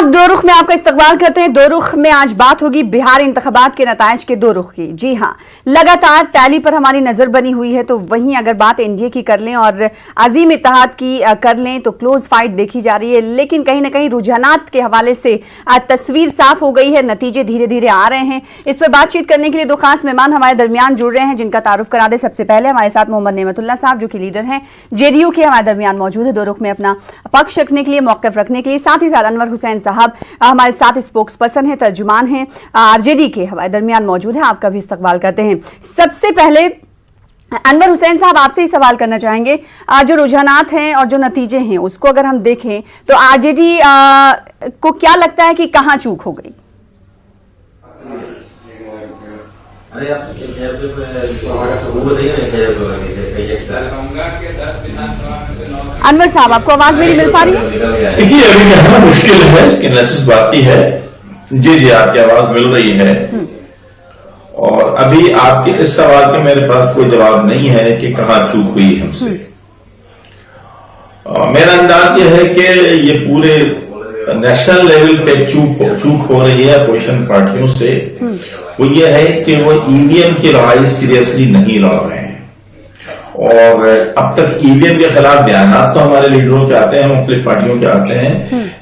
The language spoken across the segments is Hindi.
दो रुख में आपका इस्तकबाल करते हैं। दो रुख में आज बात होगी बिहार इंतखाबात के नताइज के दो रुख की। जी हाँ, लगातार टैली पर हमारी नजर बनी हुई है, तो वहीं अगर बात एनडीए की कर लें और अजीम इत्तेहाद की कर लें तो क्लोज फाइट देखी जा रही है, लेकिन कहीं ना कहीं रुझानात के हवाले से तस्वीर साफ हो गई है, नतीजे धीरे धीरे आ रहे हैं। इस पर बातचीत करने के लिए दो खास मेहमान हमारे दरमियान जुड़ रहे हैं, जिनका तारुफ करा दे। सबसे पहले हमारे साथ मोहम्मद नेमतुल्लाह साहब, जो कि लीडर हैं जेडीयू के, हमारे दरमियान मौजूद है दो रुख में अपना पक्ष रखने के लिए, मौक़िफ़ रखने के लिए। साथ ही साथ अनवर हुसैन साहब हमारे साथ स्पोक्स पर्सन है, तर्जुमान है, आरजेडी के, हमारे दरमियान मौजूद है। आपका भी इस्तकबाल करते हैं। सबसे पहले अनवर हुसैन साहब, आपसे ही सवाल करना चाहेंगे, जो रुझानात हैं और जो नतीजे हैं उसको अगर हम देखें तो आरजेडी को क्या लगता है कि कहां चूक हो गई? अनवर साहब, आपको आवाज मेरी मिल पा रही है? देखिए, अभी कहना मुश्किल है, इसकी एनालिसिस बाकी है। जी, आपकी आवाज मिल रही है और अभी आपके इस सवाल के मेरे पास कोई जवाब नहीं है कि कहां चूक हुई हमसे। मेरा अंदाज यह है कि ये पूरे नेशनल लेवल पे चूक हो रही है अपोजिशन पार्टियों से। वो ये है कि वो ईवीएम की लड़ाई सीरियसली नहीं लड़ रहे हैं, और अब तक ईवीएम के खिलाफ बयानात तो हमारे लीडरों के आते हैं, मुख्तलिफ पार्टियों के आते हैं,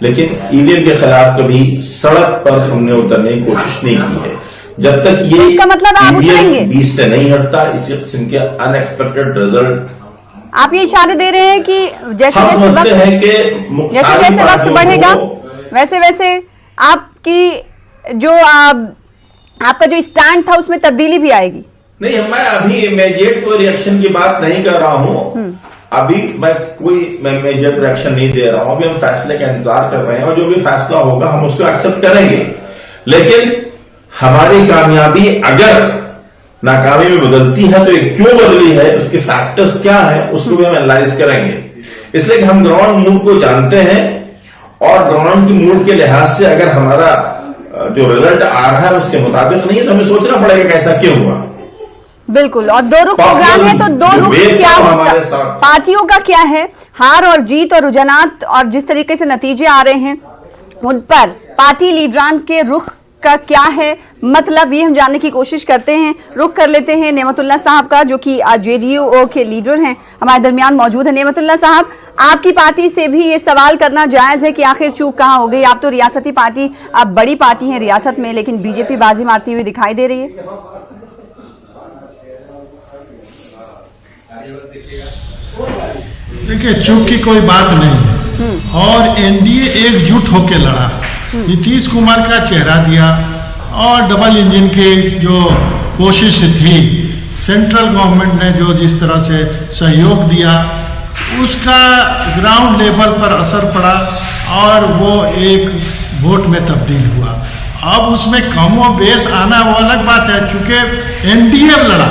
लेकिन ईवीएम के खिलाफ कभी सड़क पर हमने उतरने की कोशिश नहीं की है। जब तक ये इसका मतलब आप उतरेंगे? 20 से नहीं हटता, इसी किस्म के अनएक्सपेक्टेड रिजल्ट आप ये इशारे दे रहे हैं कि जैसे जैसे वक्त बढ़ेगा वैसे वैसे आपकी जो आपका जो स्टैंड था उसमें तब्दीली भी आएगी? नहीं, मैं अभी इमीडिएट कोई रिएक्शन की बात नहीं कर रहा हूं। अभी मैं कोई इमीडिएट रिएक्शन नहीं दे रहा हूं। अभी हम फैसले का इंतजार कर रहे हैं और जो भी फैसला होगा हम उसको एक्सेप्ट करेंगे। लेकिन हमारी कामयाबी अगर नाकामी में बदलती है तो ये क्यों बदली है, उसके फैक्टर्स क्या है, उसको भी हम एनालाइज करेंगे। इसलिए कि हम ग्राउंड मूड को जानते हैं और ग्राउंड की मूड के लिहाज से अगर हमारा जो रिजल्ट आ रहा है उसके मुताबिक नहीं है तो हमें सोचना पड़ेगा कि ऐसा क्यों हुआ। बिल्कुल। और दो रुख प्रोग्राम है तो दो रुख क्या होगा, पार्टियों का क्या है, हार और जीत और रुझानात और जिस तरीके से नतीजे आ रहे हैं उन पर पार्टी लीडरान के रुख का क्या है, मतलब ये हम जानने की कोशिश करते हैं। रुख कर लेते हैं नेमतुल्लाह साहब का, जो कि जेडीयू के लीडर हैं, हमारे दरमियान मौजूद है। नेमतुल्लाह साहब, आपकी पार्टी से भी ये सवाल करना जायज है कि आखिर चूक कहां हो गई? आप तो रियासती पार्टी, आप बड़ी पार्टी हैं रियासत में, लेकिन बीजेपी बाजी मारती हुई दिखाई दे रही है। देखिए, चूक की कोई बात नहीं है और एनडीए एकजुट होकर लड़ा। नीतीश कुमार का चेहरा दिया और डबल इंजन के इस जो कोशिश थी, सेंट्रल गवर्नमेंट ने जो जिस तरह से सहयोग दिया उसका ग्राउंड लेवल पर असर पड़ा और वो एक वोट में तब्दील हुआ। अब उसमें कम व बेस आना वो अलग बात है, चूंकि एनडीए लड़ा,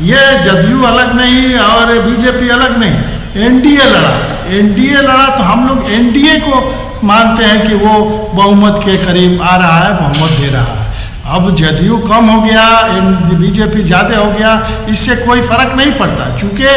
ये जदयू अलग नहीं और बीजेपी अलग नहीं, एनडीए लड़ा। एनडीए लड़ा तो हम लोग एनडीए को मानते हैं कि वो बहुमत के करीब आ रहा है, बहुमत दे रहा है। अब जदयू कम हो गया, बीजेपी ज़्यादा हो गया, इससे कोई फर्क नहीं पड़ता, क्योंकि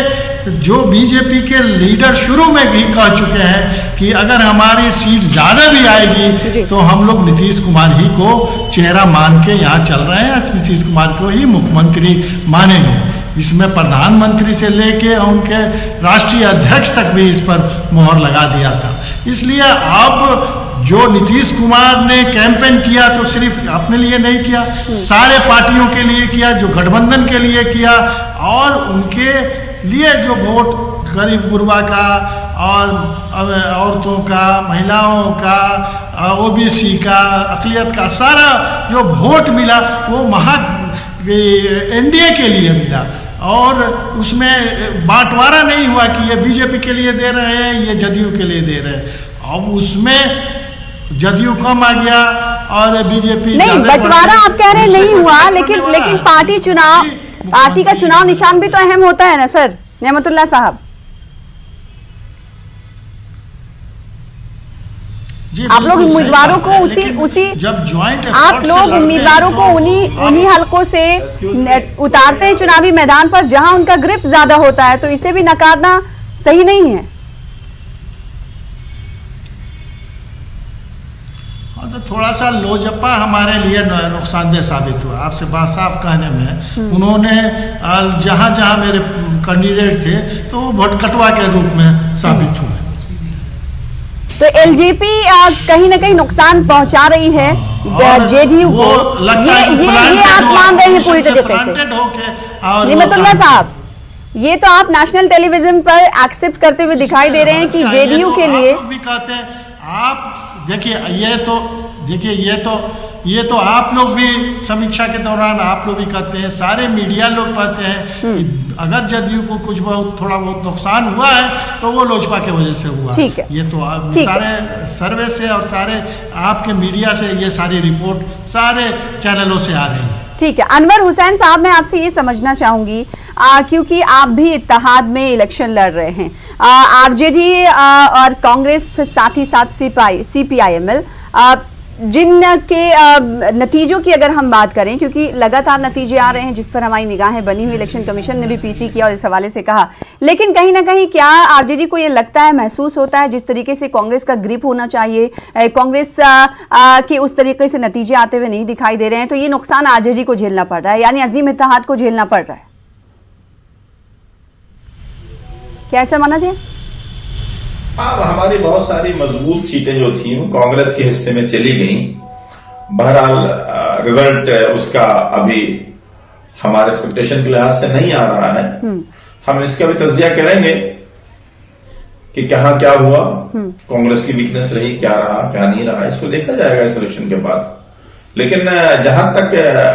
जो बीजेपी के लीडर शुरू में ही कह चुके हैं कि अगर हमारी सीट ज़्यादा भी आएगी तो हम लोग नीतीश कुमार ही को चेहरा मान के यहाँ चल रहे हैं, नीतीश कुमार को ही मुख्यमंत्री मानेंगे। इसमें प्रधानमंत्री से लेके उनके राष्ट्रीय अध्यक्ष तक भी इस पर मोहर लगा दिया था। इसलिए अब जो नीतीश कुमार ने कैंपेन किया तो सिर्फ अपने लिए नहीं किया, सारे पार्टियों के लिए किया, जो गठबंधन के लिए किया, और उनके लिए जो वोट गरीब गुरबा का और औरतों का, महिलाओं का, ओबीसी का, अक़लियत का, सारा जो वोट मिला वो एनडीए के लिए मिला। और उसमें बांटवारा नहीं हुआ कि ये बीजेपी के लिए दे रहे हैं, ये जदयू के लिए दे रहे हैं। अब उसमें जदयू कम आ गया और बीजेपी नहीं, बंटवारा आप कह रहे हैं नहीं हुआ, लेकिन पार्टी का चुनाव निशान भी तो अहम होता है ना सर, नेमतुल्लाह साहब। आप लोग उम्मीदवारों को आप लोग उम्मीदवारों को उन्हीं हलकों से उतारते हैं चुनावी मैदान पर जहां उनका ग्रिप ज्यादा होता है, तो इसे भी नकारना सही नहीं है। और तो थोड़ा सा लोजपा हमारे लिए नुकसानदेह साबित हुआ। आपसे बात साफ कहने में उन्होंने जहाँ जहाँ मेरे कैंडिडेट थे तो वो वोट कटवा के रूप में साबित हुए। तो एलजेपी कहीं ना कहीं नुकसान पहुंचा रही है जेडीयू को, ये आप मान रहे हैं पूरी तरीके से। निमतुल्लाह साहब, ये तो आप नेशनल टेलीविजन पर एक्सेप्ट करते हुए दिखाई दे रहे हैं कि जेडीयू के लिए भी कहते हैं। आप देखिए ये तो आप लोग भी समीक्षा के दौरान आप लोग भी कहते हैं, सारे मीडिया लोग कहते हैं कि अगर जदयू को कुछ थोड़ा बहुत नुकसान हुआ है तो वो लोजपा की वजह से हुआ। ठीक है, ये तो सारे सर्वे से और सारे आपके मीडिया से ये सारी रिपोर्ट सारे चैनलों से आ रही है। ठीक है, अनवर हुसैन साहब, मैं आपसे ये समझना चाहूंगी क्योंकि आप भी इत्तेहाद में इलेक्शन लड़ रहे हैं, आरजेडी और कांग्रेस साथ ही साथ सीपीआईएमएल, जिन के नतीजों की अगर हम बात करें, क्योंकि लगातार नतीजे आ रहे हैं जिस पर हमारी निगाहें बनी हुई, इलेक्शन कमीशन ने भी पीसी किया और इस हवाले से कहा, लेकिन कहीं ना कहीं क्या आरजेडी को ये लगता है, महसूस होता है जिस तरीके से कांग्रेस का ग्रिप होना चाहिए, कांग्रेस के उस तरीके से नतीजे आते हुए नहीं दिखाई दे रहे हैं, तो ये नुकसान आरजेडी को झेलना पड़ रहा है, यानी अजीम इत्तेहाद को झेलना पड़ रहा है, क्या ऐसा माना जाए? हाँ, हमारी बहुत सारी मजबूत सीटें जो थी वो कांग्रेस के हिस्से में चली गई। बहरहाल रिजल्ट उसका अभी हमारे एक्सपेक्टेशन के लिहाज से नहीं आ रहा है। हम इसका भी तजिया करेंगे कि कहाँ क्या हुआ, कांग्रेस की वीकनेस रही, क्या रहा क्या नहीं रहा, इसको देखा जाएगा इस इलेक्शन के बाद। लेकिन जहां तक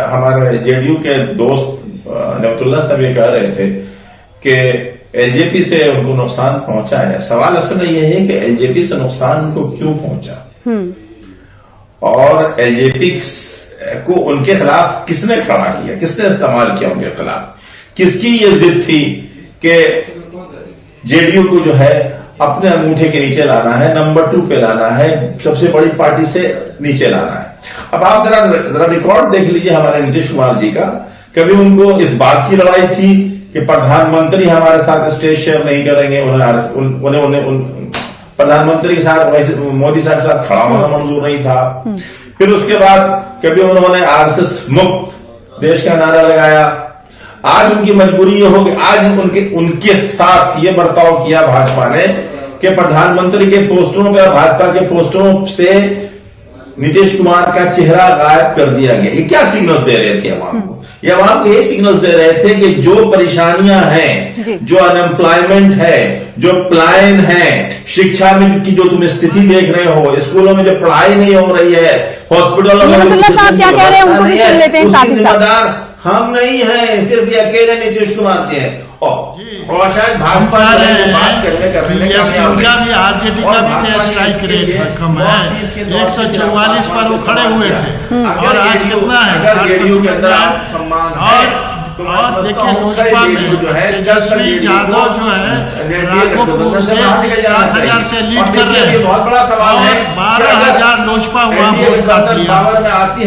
हमारे जेडीयू के दोस्त निमतुल्लाह साहब ये कह रहे थे कि एलजेपी से उनको नुकसान पहुंचा है, सवाल असल में यह है कि एलजेपी से नुकसान उनको क्यों पहुंचा और एलजेपी को उनके खिलाफ किसने खड़ा किया, किसने इस्तेमाल किया उनके खिलाफ, किसकी ये जिद थी कि जेडीयू को जो है अपने अंगूठे के नीचे लाना है, नंबर 2 पे लाना है, सबसे बड़ी पार्टी से नीचे लाना है। अब आप जरा रिकॉर्ड देख लीजिए हमारे नीतीश कुमार जी का, कभी उनको इस बात की लड़ाई थी कि प्रधानमंत्री हमारे साथ स्टेज शेयर नहीं करेंगे, उन्हें प्रधानमंत्री के साथ मोदी साहब के साथ खड़ा होना मंजूर नहीं था। फिर उसके बाद कभी उन्होंने आरएसएस मुक्त देश का नारा लगाया। आज उनकी मजबूरी ये हो कि आज उनके साथ ये बर्ताव किया भाजपा ने कि प्रधानमंत्री के पोस्टरों पर, भाजपा के पोस्टरों से नीतीश कुमार का चेहरा गायब कर दिया गया। ये क्या सिग्नल्स दे रहे थे अवाम को? ये अवाम को ये सिग्नल दे रहे थे कि जो परेशानियां हैं, जो अनएम्प्लॉयमेंट है, जो प्लायन है, शिक्षा में की जो तुम स्थिति देख रहे हो, स्कूलों में जो पढ़ाई नहीं हो रही है, हॉस्पिटलों में साहब क्या कह रहे हैं उनको भी सुन लेते हैं, साथ ही जिम्मेदार हम नहीं है, सिर्फ ये अकेले नीतीश कुमार के हैं। और शायद भाजपा उनका भी आरजेडी का भी स्ट्राइक रेट कम है, 144 पर वो खड़े हुए थे और आज कितना है 60%। और देखिए लोजपा में तेजस्वी यादव जो है राघोपुर से 7,000 से लीड कर रहे हैं और 12,000 लोजपा वहां वोट काट लिया। आप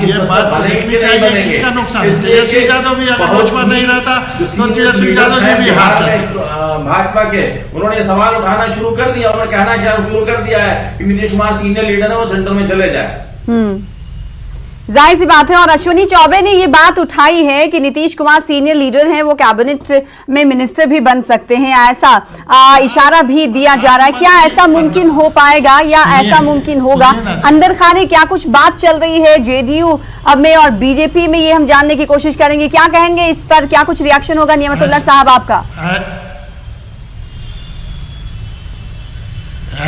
ये बात देखनी चाहिए किसका नुकसान, तेजस्वी यादव भी अगर लोजपा नहीं रहता तो तेजस्वी यादव जी भी हाथ चलते। भाजपा के उन्होंने सवाल उठाना शुरू कर दिया, उन्होंने कहना शुरू कर दिया है कि नीतीश कुमार सीनियर लीडर है, वो सेंटर में चले जाए। जाहिर सी बात है, और अश्विनी चौबे ने ये बात उठाई है कि नीतीश कुमार सीनियर लीडर हैं, वो कैबिनेट में मिनिस्टर भी बन सकते हैं, ऐसा इशारा भी दिया जा रहा है। क्या ऐसा मुमकिन हो पाएगा या ऐसा मुमकिन होगा? अंदर खाने क्या कुछ बात चल रही है जेडीयू में और बीजेपी में, ये हम जानने की कोशिश करेंगे। क्या कहेंगे इस पर, क्या कुछ रिएक्शन होगा नियमतुल्लाह साहब आपका?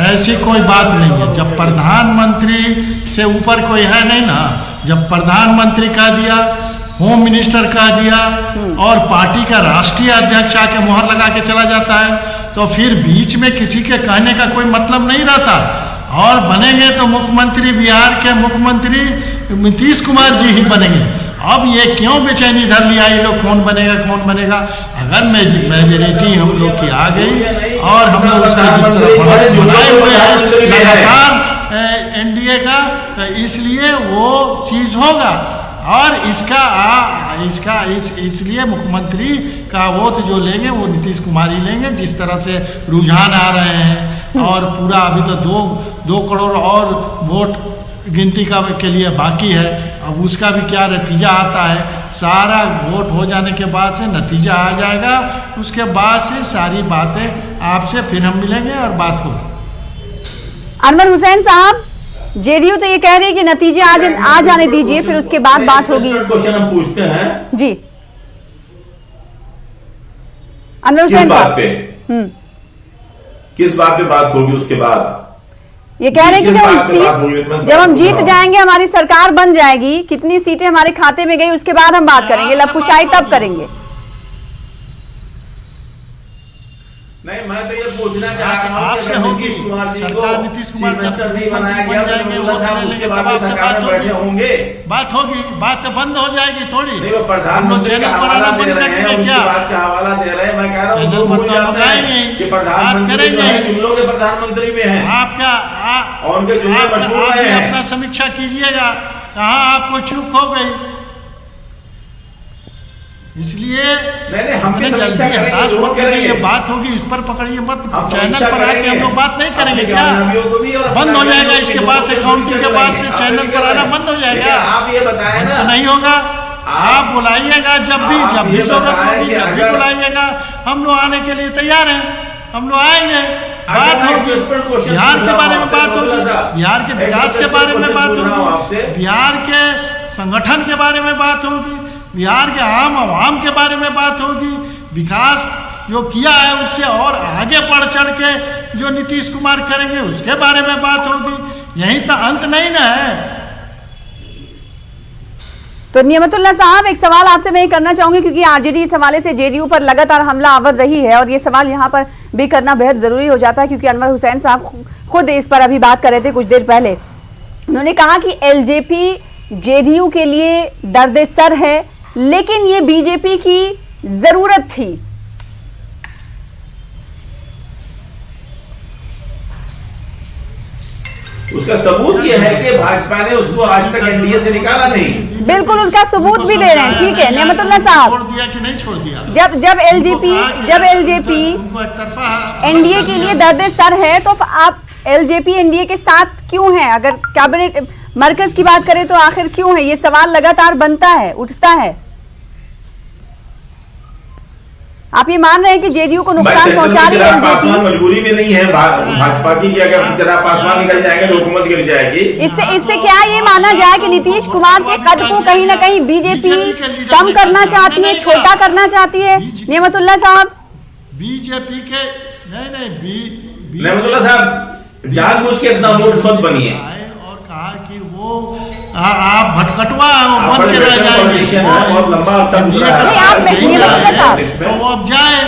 ऐसी कोई बात नहीं है, जब प्रधानमंत्री से ऊपर कोई है नहीं ना, जब प्रधानमंत्री कह दिया, होम मिनिस्टर कह दिया और पार्टी का राष्ट्रीय अध्यक्ष आके मोहर लगा के चला जाता है, तो फिर बीच में किसी के कहने का कोई मतलब नहीं रहता। और बनेंगे तो मुख्यमंत्री, बिहार के मुख्यमंत्री नीतीश कुमार जी ही बनेंगे। अब ये क्यों बेचैनी धर लिया ये लोग, कौन बनेगा कौन बनेगा? अगर मेजोरिटी हम लोग की आ गई और हम लोग उसका बनाए हुए हैं लगातार एनडीए का, तो इसलिए वो चीज होगा। और इसलिए मुख्यमंत्री का वोट जो लेंगे वो नीतीश कुमार ही लेंगे। जिस तरह से रुझान आ रहे हैं और पूरा अभी तो 2 करोड़ और वोट गिनती के लिए बाकी है। अब उसका भी क्या नतीजा आता है, सारा वोट हो जाने के बाद से नतीजा आ जाएगा, उसके बाद से सारी बातें आपसे फिर हम मिलेंगे और बात होगी। अनवर हुसैन साहब, जेडीयू तो ये कह रही है कि नतीजे आ जाने दीजिए, फिर उसके बाद बात होगी। क्वेश्चन हम पूछते हैं जी अनवर हुसैन साहब, किस बात पे बात होगी उसके बाद? ये कह रहे हैं कि किस बात पे बात होगी? जब हम जीत जाएंगे, हमारी सरकार बन जाएगी, कितनी सीटें हमारे खाते में गई, उसके बाद हम बात करेंगे, लबकुशाई तब करेंगे। नहीं, मैं तो ये पूछना चाह रहा हूं आपसे होगी सरकार, नीतीश कुमार नहीं बनाया गया, जाएंगे, वो उसके बाद सरकार में बैठे होंगे, बात होगी, बात तो बंद हो जाएगी थोड़ी। नहीं, वो प्रधानमंत्री का हवाला दे रहे हैं, उनकी बात का हवाला दे रहे हैं। मैं कह रहा हूँ चैनल पर तो हम आएंगे, कि प्रधानमंत्री जो है जुमलों के प्रधानमंत्री में है, और उनके जुमले मशहूर रहे हैं। अपना समीक्षा कीजिएगा, कहाँ आपको चूक हो गई, इसलिए हमने समीक्षा करेंगे, ये बात होगी, इस पर पकड़िए मत, चैनल पर आके हम लोग बात नहीं करेंगे क्या? बंद हो जाएगा, इसके बाद से काउंटिंग के बाद से चैनल पर आना बंद हो जाएगा। आप ये बताएं ना, तो नहीं होगा, आप बुलाइएगा जब भी जरूरत होगी, जब भी बुलाइएगा, हम लोग आने के लिए तैयार हैं, हम लोग आएंगे, बात होगी, बिहार के बारे में बात होगी, बिहार के विकास के बारे में बात होगी, बिहार के संगठन के बारे में बात होगी, बिहार के आम आवाम के बारे में बात होगी, विकास जो किया है उससे और आगे बढ़ चढ़ के जो नीतीश कुमार करेंगे उसके बारे में बात होगी। यही तो अंत नहीं ना है। तो नियमतुल्लाह साहब, एक सवाल आपसे मैं करना चाहूंगी, क्योंकि आरजेडी इस हवाले से जेडीयू पर लगातार हमला आवर रही है, और ये सवाल यहाँ पर भी करना बेहद जरूरी हो जाता है, क्योंकि अनवर हुसैन साहब खुद इस पर अभी बात कर रहे थे कुछ देर पहले। उन्होंने कहा कि एलजेपी जेडीयू के लिए दर्द-ए-सर है, लेकिन ये बीजेपी की जरूरत थी। उसका सबूत ये है कि भाजपा ने उसको आज तक एनडीए से निकाला नहीं। बिल्कुल, उसका सबूत भी दे रहे हैं। ठीक है नियमतुल्लाह साहब, छोड़ दिया कि नहीं छोड़ दिया? जब एलजेपी एनडीए के लिए दर्द-ए-सर है, तो आप एलजेपी एनडीए के साथ क्यों है? अगर कैबिनेट मरकज की बात करें तो आखिर क्यों है? ये सवाल लगातार बनता है, उठता है। आप ये मान रहे हैं कि जेडीयू को नुकसान पहुंचा रही है एलजेपी? मजबूरी में नहीं है भाजपा की कि अगर चिराग पासवान निकल जाएंगे तो हुकूमत गिर जाएगी। इससे क्या ये माना जाए कि नीतीश कुमार के कद को कहीं ना कहीं बीजेपी कम करना चाहती है, छोटा करना चाहती है? नियमतुल्लाह साहब, बीजेपी के नियमतुल्लाह साहब जानबूझ के इतना मूड मत बनिए, और कहा कि वो आप भटकटवा बन के रह जाएंगे, बहुत लंबा तो वो अब जाए,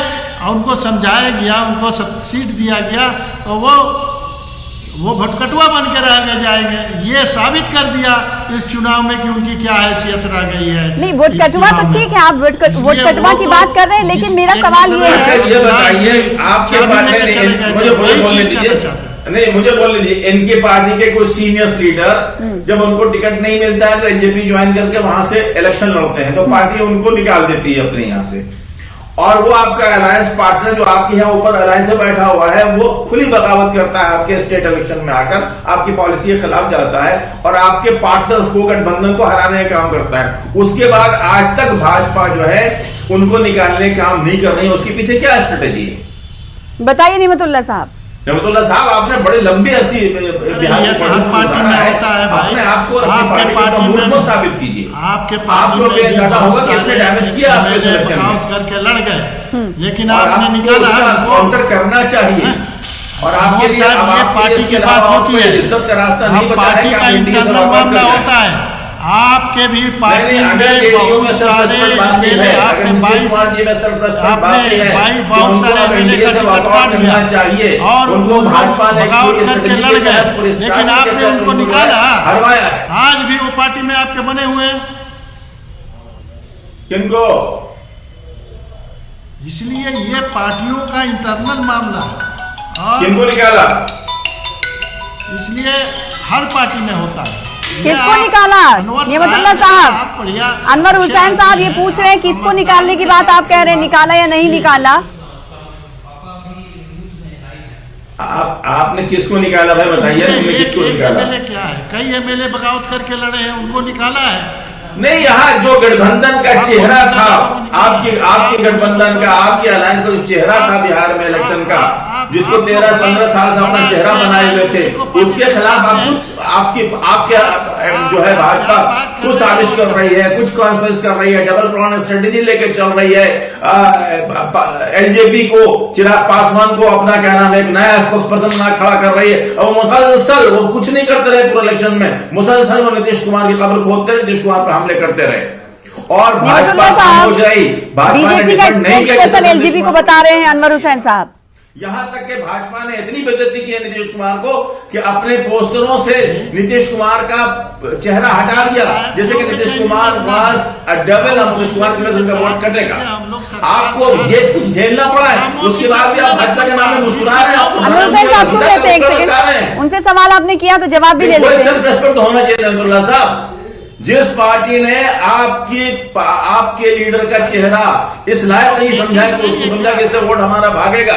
उनको समझाया गया, उनको सीट दिया गया, तो वो भटकटुआ बन के रह जाएंगे। ये साबित कर दिया इस चुनाव में कि उनकी क्या हैसियत रह गई है। नहीं, वोटकटुआ तो ठीक है, आप वोटकटुआ की बात कर रहे हैं, लेकिन मेरा सवाल ये है, ये बताइए आपके मुझे बोल लीजिए, इनकी पार्टी के कुछ सीनियर लीडर जब उनको टिकट नहीं मिलता है तो एलजेपी ज्वाइन करके वहां से इलेक्शन लड़ते हैं, तो पार्टी उनको निकाल देती है अपने यहाँ से, और वो आपका अलायंस पार्टनर जो आपके यहाँ ऊपर अलायंस में बैठा हुआ है वो खुली बगावत करता है, आपके स्टेट इलेक्शन में आकर आपकी पॉलिसी के खिलाफ जाता है और आपके पार्टनर को, गठबंधन को हराने का काम करता है। उसके बाद आज तक भाजपा जो है उनको निकालने का काम नहीं कर रही है, उसके पीछे क्या स्ट्रेटेजी है बताइए नियमतुल्लाह साहब। नियमतुल्लाह साहब, आपने बड़ी लंबी हंसी बिहार पार्टी में होता है भाई, अपने आपको आपके पार्टी में साबित कीजिए, आपके पार्टी में ज्यादा होगा किसने डैमेज किया करके लड़ गए, लेकिन आपने निकाला काउंटर करना चाहिए। और आपके ये पार्टी की बात होती है, इज्जत का रास्ता नहीं पार्टी का इंटरनल मामला होता है। आपके भी पार्टी में बहुत सारे एमएलए, आपने 22 सारे एमएलए का टिकट काट दिया और उनको बगावत करके लड़ गए, लेकिन आपने उनको निकाला। आज भी वो पार्टी में आपके बने हुए हैं। किनको? इसलिए ये पार्टियों का इंटरनल मामला है। किनको निकाला? इसलिए हर पार्टी में होता है। किसको निकाला? नियमतुल्लाह साहब, अनवर हुसैन साहब ये पूछ रहे हैं किसको निकालने की बात आप कह रहे हैं, निकाला या नहीं निकाला? आपने किसको निकाला भाई बताइए, तुमने किसको निकाला? एमएलए क्या है, कई एमएलए बगावत करके लड़े हैं, उनको निकाला है। नहीं, यहाँ जो गठबंधन का चेहरा था, आपके गठबंधन का, आपके अलायंस का जो चेहरा था बिहार में इलेक्शन का, जिसको 13-15 साल से अपना चेहरा बनाए हुए थे, उसके खिलाफ आपके जो है भाजपा कुछ साजिश कर रही है, कुछ कॉन्फ्रेंस कर रही है, डबल प्लान स्ट्रेटेजी लेके चल रही है। एलजेपी को, चिराग पासवान को अपना क्या नाम है, एक नया स्पोक्स पर्सन बना खड़ा कर रही है। और मुसलसल वो कुछ नहीं करते रहे पूरे इलेक्शन में, मुसलसल वो नीतीश कुमार की खबर खोदते रहे, नीतीश कुमार पर हमले करते रहे और भाजपा खामोश रही। भाजपा ने डिफेंड नहीं किया। एलजीबी को बता रहे हैं अनवर हुसैन साहब, यहां तक कि भाजपा ने इतनी बेइज्जती की है नीतीश कुमार को कि अपने पोस्टरों से नीतीश कुमार का चेहरा हटा दिया, जैसे कि Nitish Kumar was a double, Nitish Kumar की वजह से उनका वोट कटेगा। आपको ये कुछ झेलना पड़ा है, उसके बाद भी आप भाजपा के नाम में मुस्कुरा रहे हैं। अनवर हुसैन साहब सुन लेते हैं एक सेकंड, उनसे सवाल आपने किया तो जवाब भी ले लेते हैं। सेल्फ रेस्पेक्ट होना चाहिए अब्दुल्ला साहब। जिस पार्टी ने आपके लीडर का चेहरा इस लायक नहीं समझा कि उसको समझा कि इससे वोट हमारा भागेगा,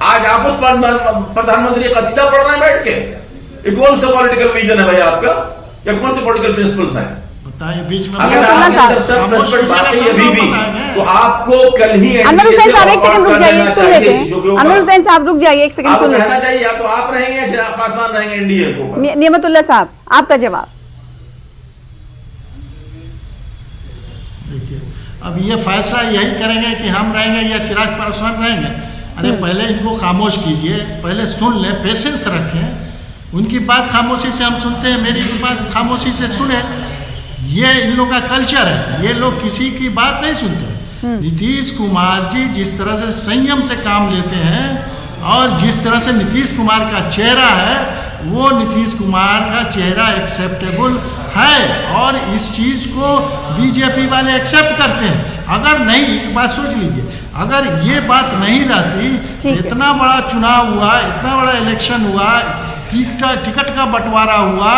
आज आप उस प्रधानमंत्री का कसीदा पढ़ रहे हैं बैठ के। ये कौन सा पॉलिटिकल विजन है भाई आपका, या कौन से पॉलिटिकल प्रिंसिपल्स हैं? बताइए बीच में अगर आपकी सेल्फ रेस्पेक्ट बाकी अभी भी, तो आपको कल ही अनवर हुसैन साहब एक सेकंड रुक जाइए, सुन लेते हैं। अनवर हुसैन साहब रुक जाइए एक सेकंड, सुन लेते हैं। चाहिए या तो आप रहेंगे या चिराग पासवान रहेंगे एनडीए को। नियमतुल्लाह साहब आपका जवाब। देखिए, अब ये फैसला यही करेंगे कि हम रहेंगे या चिराग पासवान रहेंगे। अरे पहले इनको खामोश कीजिए, पहले सुन लें, पेशेंस रखें। उनकी बात खामोशी से हम सुनते हैं, मेरी भी बात खामोशी से सुने। ये इन लोगों का कल्चर है, ये लोग किसी की बात नहीं सुनते। नीतीश कुमार जी जिस तरह से संयम से काम लेते हैं और जिस तरह से नीतीश कुमार का चेहरा है, वो नीतीश कुमार का चेहरा एक्सेप्टेबल है और इस चीज़ को बीजेपी वाले एक्सेप्ट करते हैं। अगर नहीं, एक बात सोच लीजिए, अगर ये बात नहीं रहती, इतना बड़ा चुनाव हुआ, इतना बड़ा इलेक्शन हुआ, टिकट का बंटवारा हुआ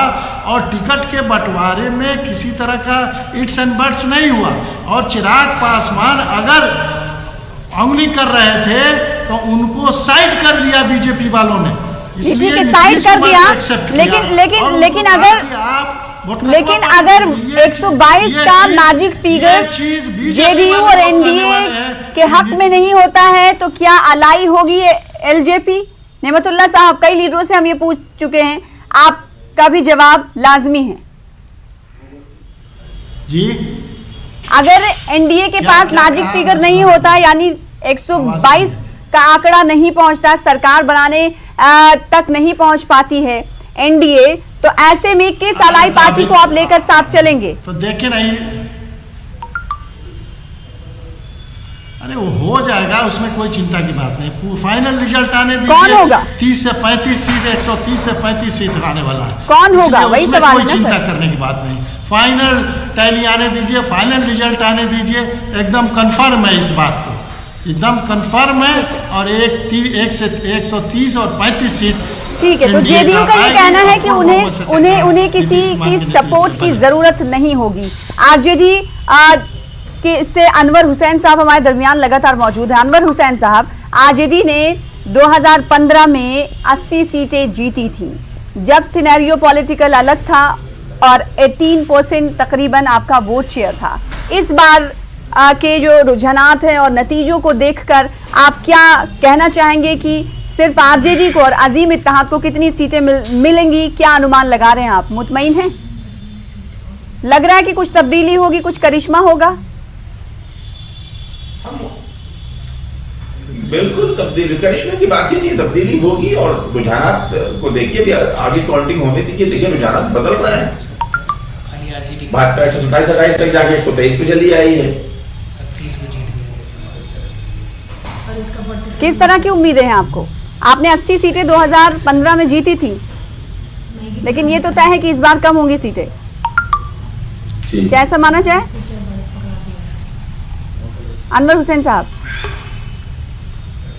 और टिकट के बंटवारे में किसी तरह का इट्स एंड बट्स नहीं हुआ और चिराग पासवान अगर अंगुली कर रहे थे तो उनको साइड कर दिया बीजेपी वालों ने, इसलिए साइड कर दिया। लेकिन अगर 122 का मैजिक फिगर जेडीयू और एनडीए के हक में नहीं होता है तो क्या अलाई होगी एलजेपी? नेमतुल्लाह साहब, कई लीडरों से हम ये पूछ चुके हैं, आपका भी जवाब लाजमी है जी। अगर एनडीए के पास मैजिक फिगर नहीं होता, यानी 122 का आंकड़ा नहीं पहुंचता, सरकार बनाने तक नहीं पहुंच पाती है एनडीए, तो ऐसे में किस अलाई पार्टी को आप लेकर साथ चलेंगे? तो देखिए ना, अरे वो हो जाएगा, उसमें कोई चिंता की बात नहीं। फाइनल रिजल्ट आने दीजिए। कौन होगा? 30 से 35 सीट, 130 से 35 सीट आने वाला है। कौन होगा? वही सवाल है, कोई चिंता करने की बात नहीं। फाइनल टैली आने दीजिए, फाइनल रिजल्ट आने दीजिए, एकदम कंफर्म है इस बात को, एकदम कंफर्म है। और 130 और 35 सीट ठीक है। तो जेडीयू का ये कहना है कि उन्हें किसी की सपोर्ट की जरूरत नहीं होगी। आरजेडी से अनवर हुसैन साहब हमारे दरमियान लगातार मौजूद है। अनवर हुसैन साहब, आरजेडी ने 2015 में 80 सीटें जीती थी, जब सिनेरियो पॉलिटिकल अलग था और 18% तकरीबन आपका वोट शेयर था। इस बार के जो रुझानात हैं और नतीजों को देखकर आप क्या कहना चाहेंगे कि सिर्फ आरजेडी को और अजीम इत्तेहाद को कितनी सीटें मिलेंगी? क्या अनुमान लगा रहे हैं आप? मुतमईन हैं? लग रहा है कि कुछ तब्दीली होगी, कुछ करिश्मा होगा? बिल्कुल तब्दीली, करिश्मे की बात ही नहीं, तब्दीली होगी। और रुझानात को देखिए, भी आगे काउंटिंग होने दीजिए, देखिए रुझानात बदल रहे हैं। भाजपा 127-28 तक जाके 123 पे चली आई है। किस तरह की उम्मीदें हैं आपको? आपने 80 सीटें 2015 में जीती थी, लेकिन ये तो तय है कि इस बार कम होंगी सीटें। क्या ऐसा माना जाए अनवर हुसैन साहब?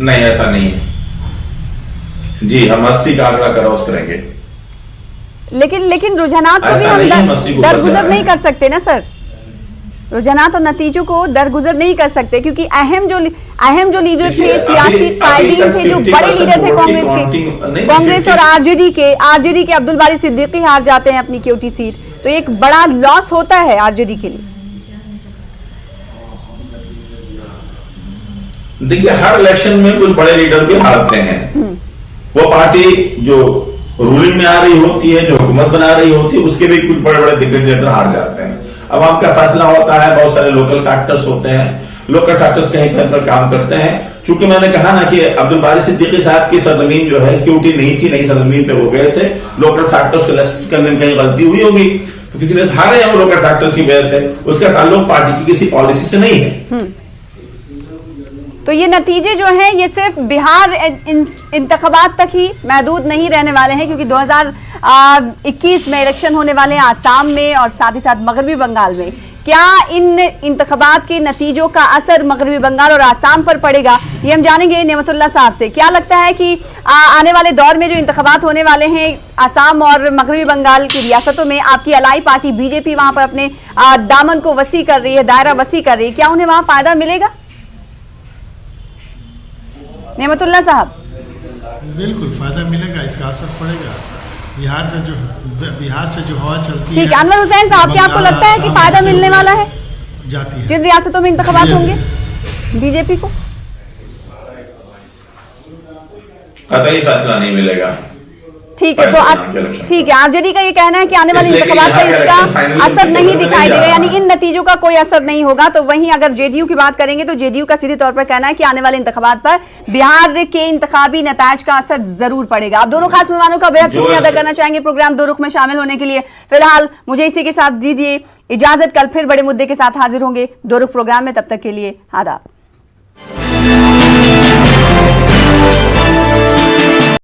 नहीं, ऐसा नहीं है जी। हम 80 का आंकड़ा क्रॉस करेंगे, लेकिन रुझानात को भी हम दरगुजर नहीं कर सकते ना सर। रुझानात और नतीजों को दरगुजर नहीं कर सकते, क्योंकि अहम जो लीडर थे, देखिए, सियासी अभी कायदीन तक थे, जो 50% बड़े लीडर थे वोट की कांग्रेस काउंटिंग के, नहीं, कांग्रेस और 50 आरजेडी के अब्दुल बारी सिद्दीकी हार जाते हैं अपनी क्यूटी सीट, तो एक बड़ा लॉस होता है आरजेडी के लिए। देखिए, हर इलेक्शन में कुछ बड़े लीडर भी हारते हैं। वो पार्टी जो रूलिंग में आ रही होती है, जो हुकूमत बना रही होती है, उसके भी कुछ बड़े बड़े दिग्गज लीडर हार जाते हैं। अब आपका फैसला होता है, बहुत सारे लोकल फैक्टर्स होते हैं, लोकल फैक्टर्स कहीं पर काम करते हैं। चूंकि मैंने कहा ना कि अब्दुल बारी सिद्दीकी साहब की सरजमीन जो है क्यूटी नहीं थी, नई सरजमीन पे हो गए थे, लोकल फैक्टर्स को लिस्ट करने में कहीं गलती हुई होगी, तो किसी ने हारे हैं वो लोकल फैक्टर की वजह से, उसका ताल्लुक पार्टी की किसी पॉलिसी से नहीं है। तो ये नतीजे जो हैं ये सिर्फ बिहार इंतखाबात तक ही महदूद नहीं रहने वाले हैं, क्योंकि 2021 में इलेक्शन होने वाले हैं आसाम में और साथ ही साथ मगरबी बंगाल में। क्या इन इंतखाबात के नतीजों का असर मगरबी बंगाल और आसाम पर पड़ेगा, ये हम जानेंगे नेमतुल्लाह साहब से। क्या लगता है कि आने वाले दौर में जो इंतखाबात होने वाले हैं आसाम और मगरबी बंगाल की रियासतों में, आपकी अलाई पार्टी बीजेपी वहां पर अपने दामन को वसी कर रही है, दायरा वसी कर रही है, क्या उन्हें वहां फायदा मिलेगा? नेमतुल्लाह साहब, बिल्कुल फायदा मिलेगा, इसका असर पड़ेगा। बिहार से जो हवा चलती है। ठीक है, अनवर हुसैन साहब, क्या आपको लगता है कि फायदा मिलने वाला है जाती है जिन रियासतों में इंतखाबात होंगे बीजेपी को? कतई फैसला नहीं मिलेगा। ठीक है, तो ठीक है, आरजेडी का ये कहना है कि आने वाले इंतखाबात पर इसका असर नहीं दिखाई देगा, यानी इन नतीजों का कोई असर नहीं होगा। तो वहीं अगर जेडीयू की बात करेंगे तो जेडीयू का सीधे तौर पर कहना है कि आने वाले इंतखाबात पर बिहार के इंतखाबी नतायज का असर जरूर पड़ेगा। आप दोनों खास मेहमानों का बेहद शुक्रिया अदा करना चाहेंगे प्रोग्राम दो रुख में शामिल होने के लिए। फिलहाल मुझे इसी के साथ दीजिए इजाजत, कल फिर बड़े मुद्दे के साथ हाजिर होंगे दो रुख प्रोग्राम में, तब तक के लिए आदाब।